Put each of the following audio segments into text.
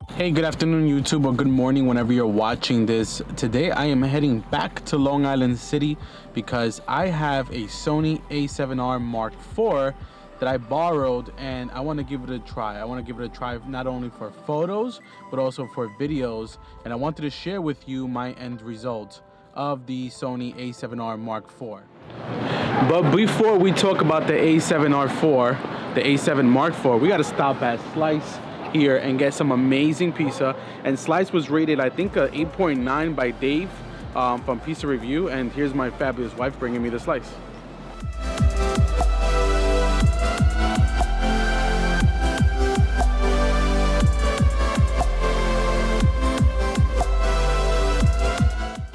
Hey, good afternoon YouTube, or good morning whenever you're watching this. Today I am heading back to Long Island City because I have a Sony A7R Mark IV that I borrowed and I want to give it a try. I want to give it a try not only for photos but also for videos, and I wanted to share with you my end result of the Sony A7R Mark IV. But before we talk about the A7R IV, the A7 Mark IV, we got to stop at Slice here and get some amazing pizza. And Slice was rated, I think, a 8.9 by Dave from Pizza Review. And here's my fabulous wife bringing me the slice.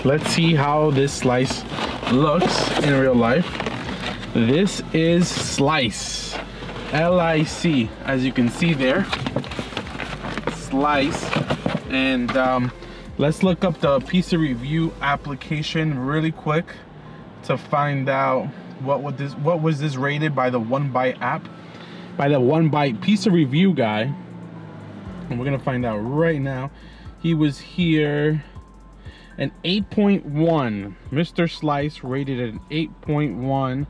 Let's see how this slice looks in real life. This is Slice, L-I-C, as you can see there. Slice. And let's look up the Pizza Review application really quick to find out what was this rated by the One Bite app, by the One Bite Pizza Review guy. And we're gonna find out right now. He was here an 8.1. Mr. Slice rated an 8.1.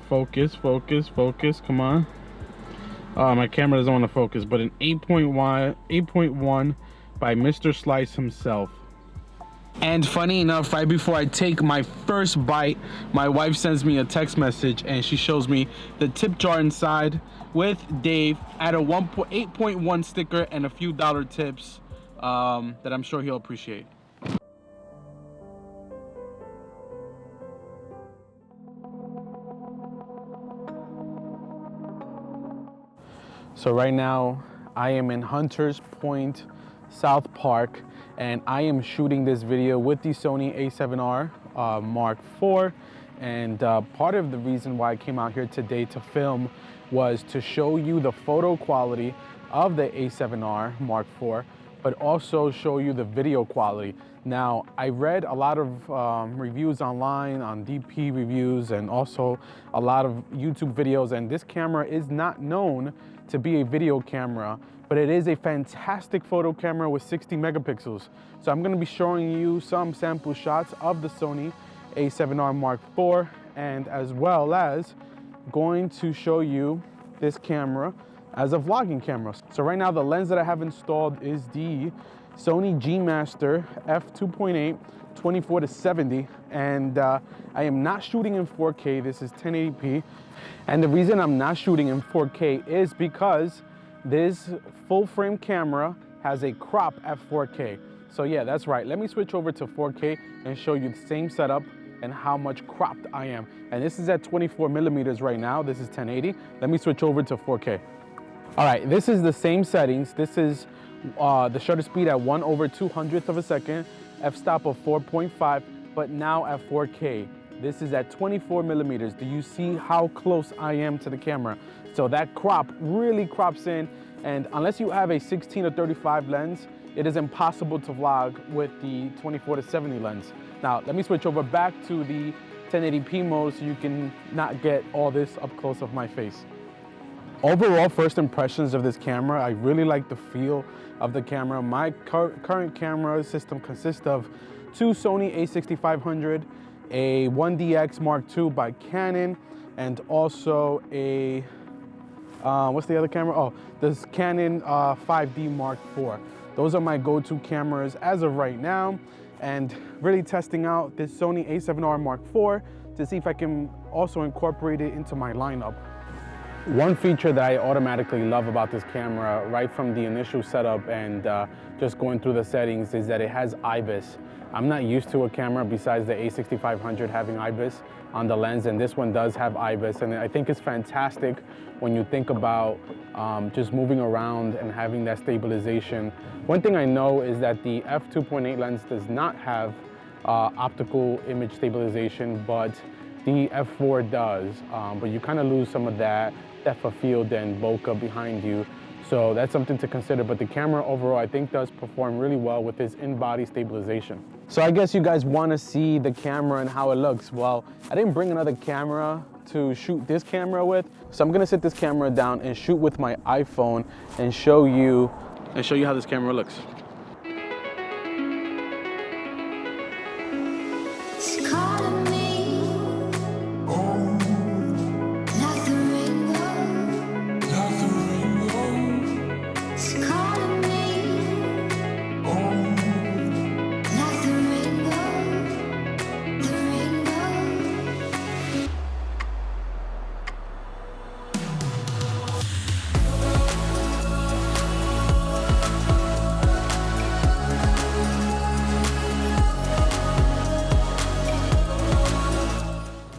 Focus, come on. My camera doesn't want to focus, but an 8.1 by Mr. Slice himself. And funny enough, right before I take my first bite, my wife sends me a text message and she shows me the tip jar inside with Dave at a 8.1 sticker and a few dollar tips that I'm sure he'll appreciate. So right now I am in Hunters Point, South Park, and I am shooting this video with the Sony A7R Mark IV. And part of the reason why I came out here today to film was to show you the photo quality of the A7R Mark IV, but also show you the video quality. Now, I read a lot of reviews online on DP reviews and also a lot of YouTube videos, and this camera is not known to be a video camera, but it is a fantastic photo camera with 60 megapixels. So I'm gonna be showing you some sample shots of the Sony A7R Mark IV, and as well as going to show you this camera as a vlogging camera. So right now the lens that I have installed is the Sony G Master f2.8 24-70, and I am not shooting in 4K. This is 1080p, and the reason I'm not shooting in 4K is because this full frame camera has a crop at 4K. So yeah, that's right. Let me switch over to 4K and show you the same setup and how much cropped I am. And this is at 24 millimeters right now. This is 1080. Let me switch over to 4K. All right, this is the same settings. This is the shutter speed at 1/200th of a second, f-stop of 4.5, but now at 4K. This is at 24 millimeters. Do you see how close I am to the camera? So that crop really crops in, and unless you have a 16 or 35 lens, it is impossible to vlog with the 24-70 lens. Now, let me switch over back to the 1080p mode so you can not get all this up close of my face. Overall, first impressions of this camera, I really like the feel of the camera. My current camera system consists of two Sony A6500, a 1DX Mark II by Canon, and also a, what's the other camera? Oh, this Canon 5D Mark IV. Those are my go-to cameras as of right now, and really testing out this Sony A7R Mark IV to see if I can also incorporate it into my lineup. One feature that I automatically love about this camera right from the initial setup and just going through the settings is that it has IBIS. I'm not used to a camera besides the A6500 having IBIS on the lens, and this one does have IBIS, and I think it's fantastic when you think about just moving around and having that stabilization. One thing I know is that the f2.8 lens does not have optical image stabilization, but the f4 does, but you kind of lose some of that depth of field and bokeh behind you. So that's something to consider, but the camera overall I think does perform really well with its in-body stabilization. So I guess you guys want to see the camera and how it looks. Well, I didn't bring another camera to shoot this camera with, so I'm gonna set this camera down and shoot with my iPhone and show you and show you how this camera looks.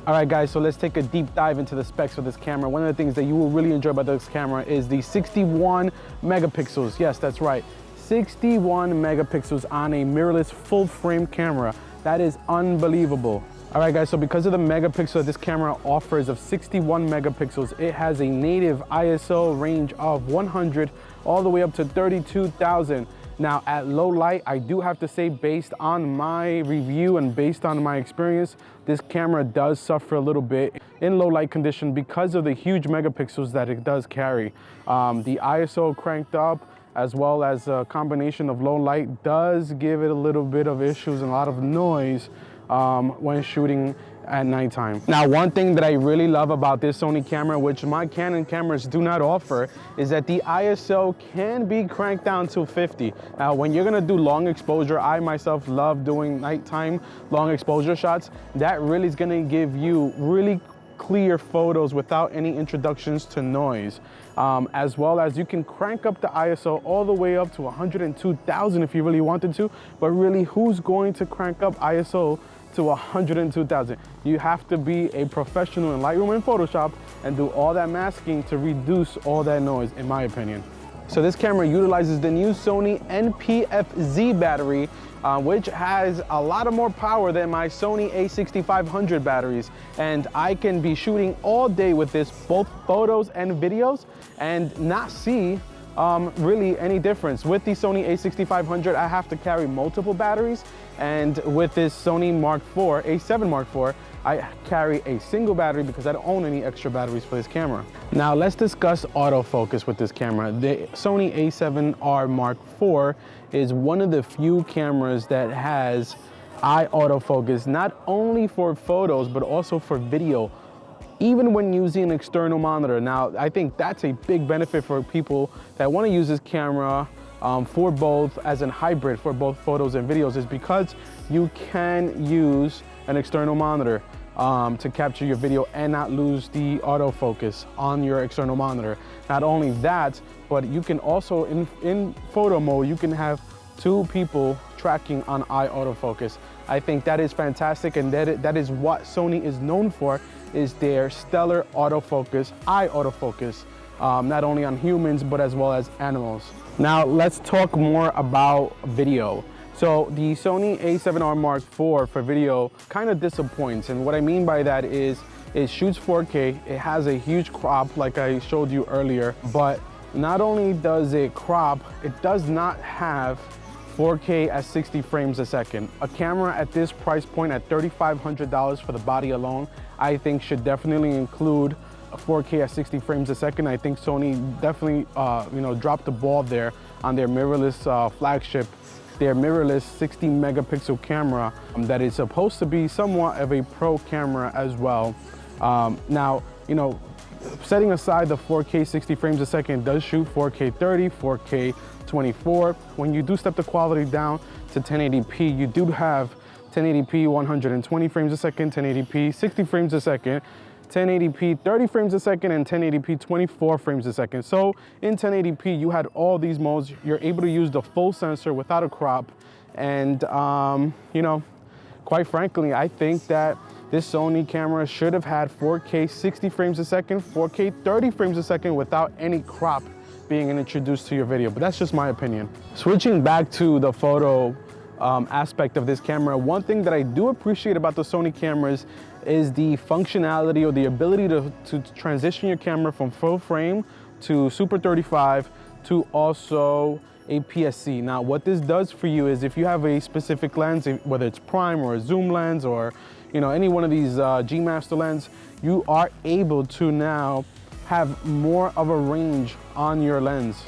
All right guys, so let's take a deep dive into the specs for this camera. One of the things that you will really enjoy about this camera is the 61 megapixels. Yes, that's right. 61 megapixels on a mirrorless full frame camera. That is unbelievable. All right guys, so because of the megapixel that this camera offers of 61 megapixels, it has a native ISO range of 100 all the way up to 32,000. Now at low light, I do have to say, based on my review and based on my experience, this camera does suffer a little bit in low light condition because of the huge megapixels that it does carry. The ISO cranked up, as well as a combination of low light, does give it a little bit of issues and a lot of noise when shooting at nighttime. Now, one thing that I really love about this Sony camera, which my Canon cameras do not offer, is that the ISO can be cranked down to 50. Now, when you're gonna do long exposure, I myself love doing nighttime long exposure shots. That really is gonna give you really clear photos without any introductions to noise. As well as you can crank up the ISO all the way up to 102,000 if you really wanted to, but really, who's going to crank up ISO to 102,000? You have to be a professional in Lightroom and Photoshop and do all that masking to reduce all that noise, in my opinion. So this camera utilizes the new Sony NP-FZ battery, which has a lot of more power than my Sony A6500 batteries. And I can be shooting all day with this, both photos and videos, and not see really any difference. With the Sony A6500, I have to carry multiple batteries, and with this Sony A7 Mark IV, I carry a single battery because I don't own any extra batteries for this camera. Now let's discuss autofocus with this camera. The Sony A7R Mark IV is one of the few cameras that has eye autofocus, not only for photos, but also for video, even when using an external monitor. Now, I think that's a big benefit for people that want to use this camera for both, as a hybrid for both photos and videos, is because you can use an external monitor to capture your video and not lose the autofocus on your external monitor. Not only that, but you can also, in photo mode, you can have two people tracking on eye autofocus. I think that is fantastic, and that is what Sony is known for, is their stellar autofocus, eye autofocus, not only on humans, but as well as animals. Now let's talk more about video. So the Sony A7R Mark IV for video kind of disappoints, and what I mean by that is it shoots 4K, it has a huge crop like I showed you earlier, but not only does it crop, it does not have 4K at 60 frames a second. A camera at this price point, at $3,500 for the body alone, I think should definitely include a 4K at 60 frames a second. I think Sony definitely dropped the ball there on their mirrorless flagship, their mirrorless 60 megapixel camera that is supposed to be somewhat of a pro camera as well. Now, setting aside the 4K 60 frames a second, it does shoot 4K 30, 4K 24. When you do step the quality down to 1080p, you do have 1080p 120 frames a second, 1080p 60 frames a second, 1080p 30 frames a second, and 1080p 24 frames a second. So in 1080p, you had all these modes. You're able to use the full sensor without a crop. And, quite frankly, I think that this Sony camera should have had 4K 60 frames a second, 4K 30 frames a second without any crop being introduced to your video, but that's just my opinion. Switching back to the photo aspect of this camera, one thing that I do appreciate about the Sony cameras is the functionality or the ability to transition your camera from full frame to Super 35 to also APS-C. Now, what this does for you is if you have a specific lens, whether it's prime or a zoom lens or any one of these G Master lens, you are able to now have more of a range on your lens.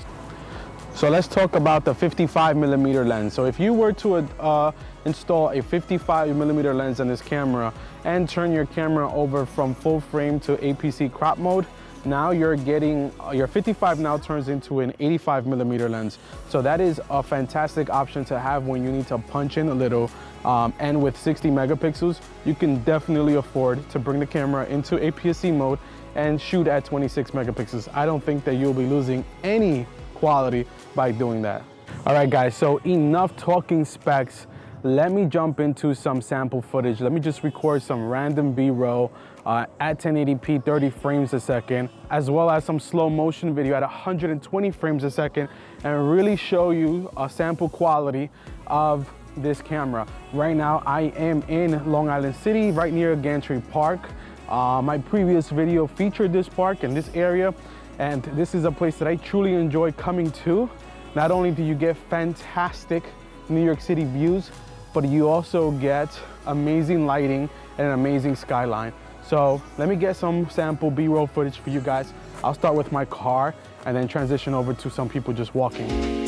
So let's talk about the 55mm lens. So if you were to install a 55mm lens on this camera and turn your camera over from full frame to APC crop mode, now you're getting, your 55 now turns into an 85mm lens. So that is a fantastic option to have when you need to punch in a little. And with 60 megapixels, you can definitely afford to bring the camera into APS-C mode and shoot at 26 megapixels. I don't think that you'll be losing any quality by doing that. All right guys, so enough talking specs. Let me jump into some sample footage. Let me just record some random B-roll at 1080p 30 frames a second, as well as some slow motion video at 120 frames a second, and really show you a sample quality of this camera. Right now I am in Long Island City, right near Gantry Park. My previous video featured this park and this area, and this is a place that I truly enjoy coming to. Not only do you get fantastic New York City views, but you also get amazing lighting and an amazing skyline. So let me get some sample B-roll footage for you guys. I'll start with my car and then transition over to some people just walking.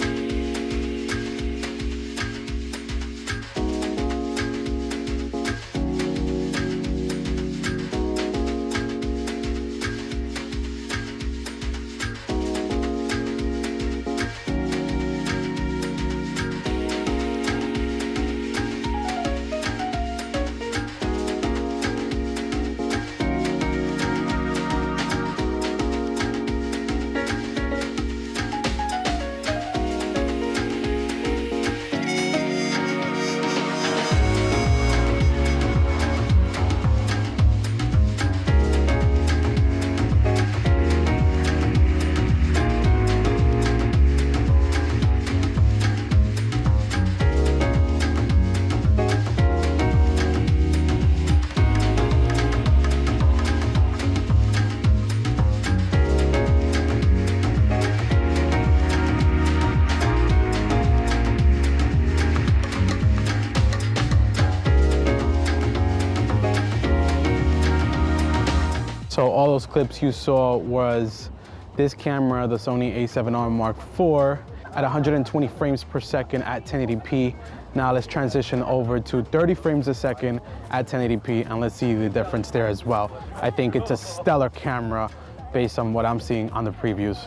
So all those clips you saw was this camera, the Sony A7R IV at 120 frames per second at 1080p. Now let's transition over to 30 frames a second at 1080p and let's see the difference there as well. I think it's a stellar camera based on what I'm seeing on the previews.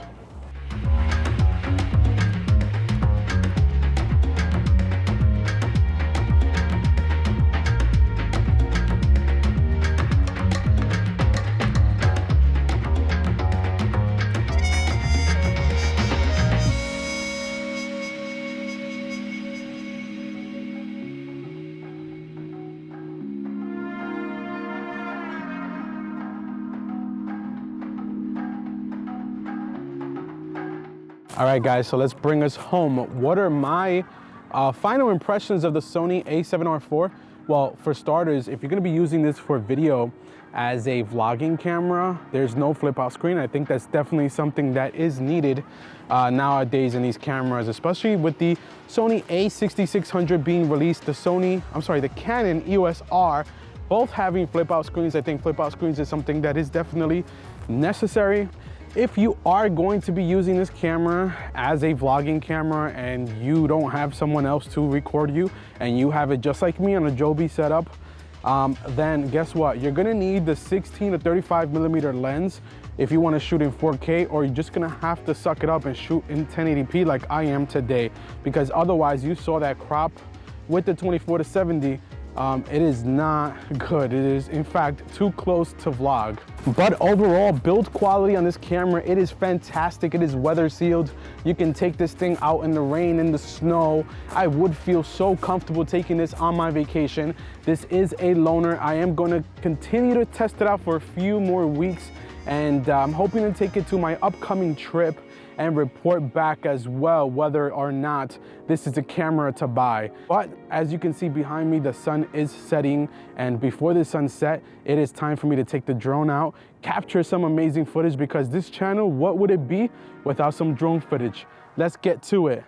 All right guys, so let's bring us home. What are my final impressions of the Sony A7R IV? Well, for starters, if you're gonna be using this for video as a vlogging camera, there's no flip out screen. I think that's definitely something that is needed nowadays in these cameras, especially with the Sony A6600 being released, the Canon EOS R, both having flip out screens. I think flip out screens is something that is definitely necessary. If you are going to be using this camera as a vlogging camera and you don't have someone else to record you and you have it just like me on a Joby setup, then guess what? You're gonna need the 16 to 35mm lens if you wanna shoot in 4K, or you're just gonna have to suck it up and shoot in 1080p like I am today, because otherwise you saw that crop with the 24 to 70. It is not good. It is in fact too close to vlog. But overall build quality on this camera, it is fantastic. It is weather sealed. You can take this thing out in the rain, in the snow. I would feel so comfortable taking this on my vacation. This is a loaner. I am going to continue to test it out for a few more weeks, and I'm hoping to take it to my upcoming trip and report back as well whether or not this is a camera to buy. But as you can see behind me, the sun is setting, and before the sun set, it is time for me to take the drone out, capture some amazing footage, because this channel, what would it be without some drone footage? Let's get to it.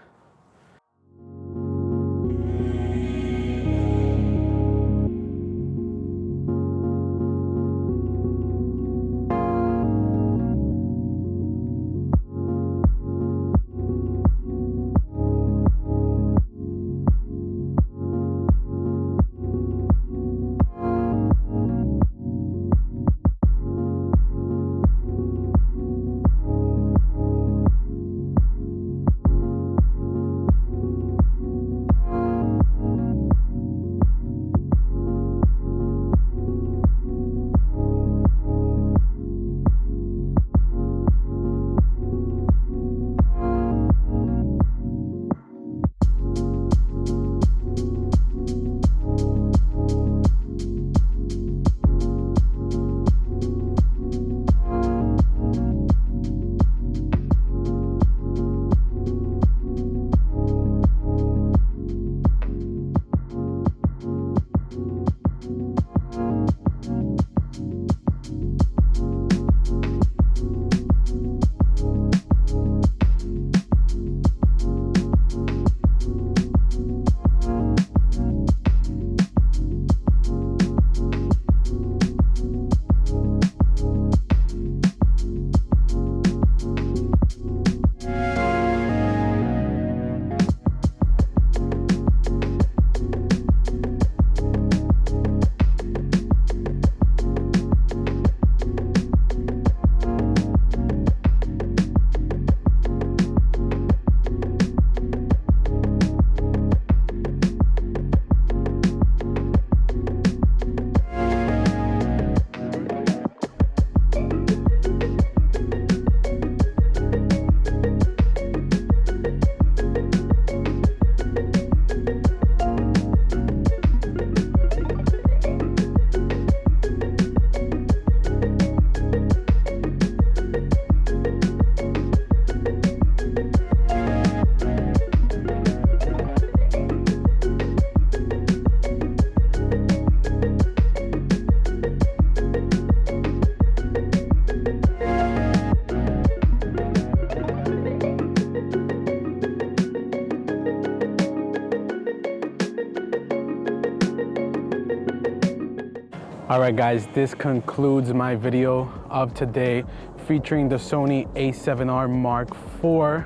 All right, guys, this concludes my video of today featuring the Sony A7R Mark IV,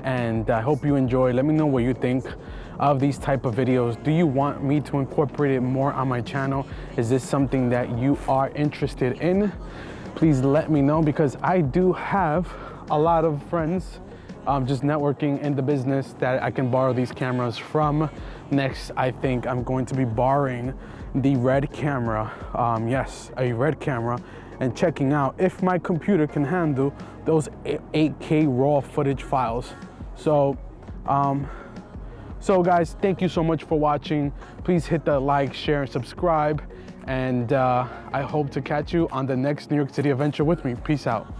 and I hope you enjoy. Let me know what you think of these type of videos. Do you want me to incorporate it more on my channel? Is this something that you are interested in? Please let me know, because I do have a lot of friends just networking in the business that I can borrow these cameras from. Next, I think I'm going to be borrowing the Red camera. Yes, a Red camera, and checking out if my computer can handle those 8K raw footage files. So guys, thank you so much for watching. Please hit the like, share, and subscribe. And I hope to catch you on the next New York City adventure with me. Peace out.